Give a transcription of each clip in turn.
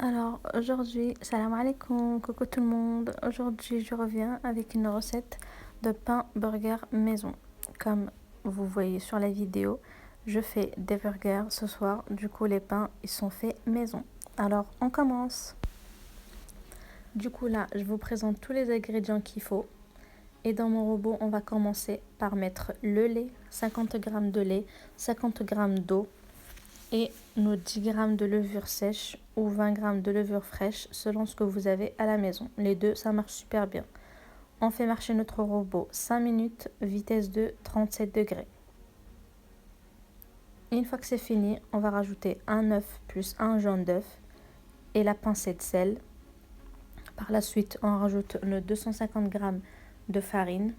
Alors aujourd'hui, salam alaikum, coucou tout le monde. Aujourd'hui, je reviens avec une recette de pain burger maison. Comme vous voyez sur la vidéo, je fais des burgers ce soir. Du coup, les pains, ils sont faits maison. Alors, on commence. Du coup, là, je vous présente tous les ingrédients qu'il faut. Et dans mon robot, on va commencer par mettre le lait, 50 g de lait, 50 g d'eau, et nos 10 g de levure sèche ou 20 g de levure fraîche selon ce que vous avez à la maison. Les deux, ça marche super bien. On fait marcher notre robot 5 minutes, vitesse de 37 degrés. Une fois que c'est fini, on va rajouter un œuf plus un jaune d'œuf et la pincée de sel. Par la suite, on rajoute nos 250 g de farine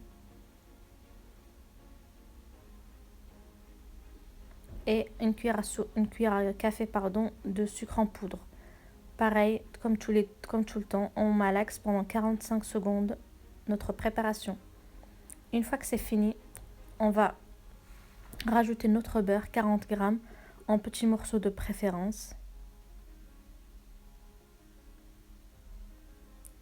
et une cuillère à café de sucre en poudre. Pareil, comme tout le temps, on malaxe pendant 45 secondes notre préparation. Une fois que c'est fini, on va rajouter notre beurre, 40 g, en petits morceaux de préférence.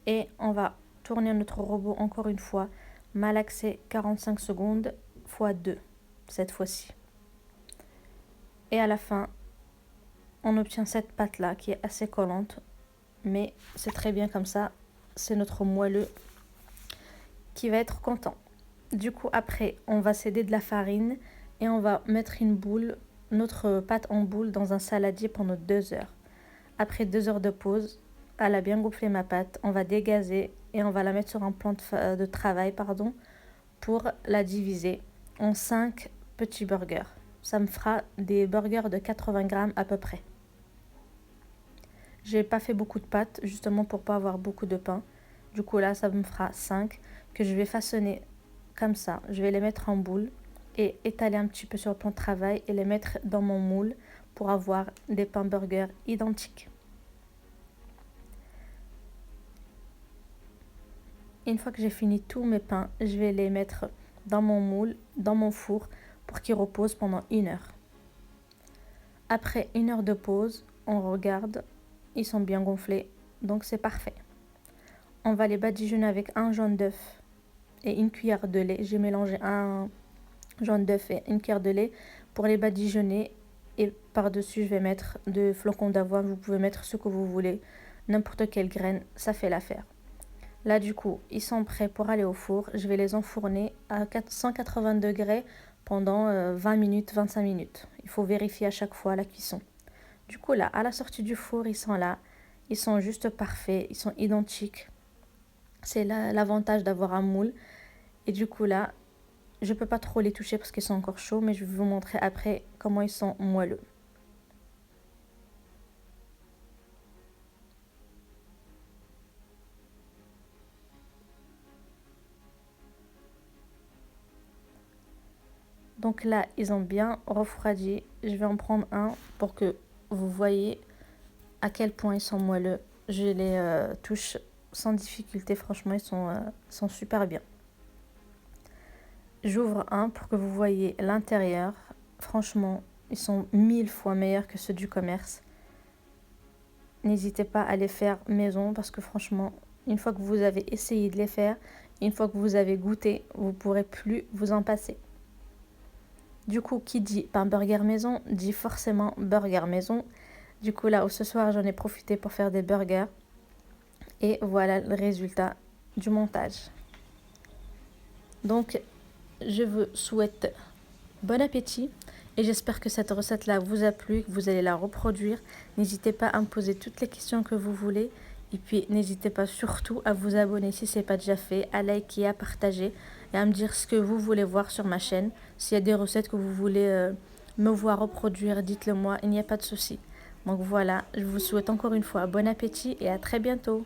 Et on va tourner notre robot encore une fois, malaxer 45 secondes x 2 cette fois-ci. Et à la fin, on obtient cette pâte-là qui est assez collante, mais c'est très bien comme ça. C'est notre moelleux qui va être content. Du coup, après, on va céder de la farine et on va mettre notre pâte en boule dans un saladier pendant 2 heures. Après 2 heures de pause, elle a bien gonflé ma pâte. On va dégazer et on va la mettre sur un plan de travail pour la diviser en 5 petits burgers. Ça me fera des burgers de 80 g à peu près. J'ai pas fait beaucoup de pâtes justement pour pas avoir beaucoup de pain. Du coup là, ça me fera 5 que je vais façonner comme ça. Je vais les mettre en boule et étaler un petit peu sur le plan de travail et les mettre dans mon moule pour avoir des pains burgers identiques. Une fois que j'ai fini tous mes pains, je vais les mettre dans mon moule, dans mon four pour qu'ils reposent pendant 1 heure. Après 1 heure de pause, on regarde, ils sont bien gonflés, donc c'est parfait. On va les badigeonner avec un jaune d'œuf et une cuillère de lait. J'ai mélangé un jaune d'œuf et une cuillère de lait pour les badigeonner. Et par-dessus, je vais mettre 2 flocons d'avoine. Vous pouvez mettre ce que vous voulez, n'importe quelle graine, ça fait l'affaire. Là, du coup, ils sont prêts pour aller au four. Je vais les enfourner à 180 degrés pendant 20 minutes, 25 minutes. Il faut vérifier à chaque fois la cuisson. Du coup, là, à la sortie du four, ils sont là. Ils sont juste parfaits, ils sont identiques. C'est l'avantage d'avoir un moule. Et du coup, là, je ne peux pas trop les toucher parce qu'ils sont encore chauds, mais je vais vous montrer après comment ils sont moelleux. Donc là, ils ont bien refroidi. Je vais en prendre un pour que vous voyez à quel point ils sont moelleux. Je les touche sans difficulté. Franchement, ils sont super bien. J'ouvre un pour que vous voyez l'intérieur. Franchement, ils sont 1000 fois meilleurs que ceux du commerce. N'hésitez pas à les faire maison parce que franchement, une fois que vous avez essayé de les faire, une fois que vous avez goûté, vous ne pourrez plus vous en passer. Du coup, qui dit pain burger maison, dit forcément burger maison. Du coup, là, ce soir, j'en ai profité pour faire des burgers. Et voilà le résultat du montage. Donc, je vous souhaite bon appétit. Et j'espère que cette recette-là vous a plu, que vous allez la reproduire. N'hésitez pas à me poser toutes les questions que vous voulez. Et puis, n'hésitez pas surtout à vous abonner si ce n'est pas déjà fait, à liker, à partager et à me dire ce que vous voulez voir sur ma chaîne. S'il y a des recettes que vous voulez me voir reproduire, dites-le moi, il n'y a pas de souci. Donc voilà, je vous souhaite encore une fois bon appétit et à très bientôt.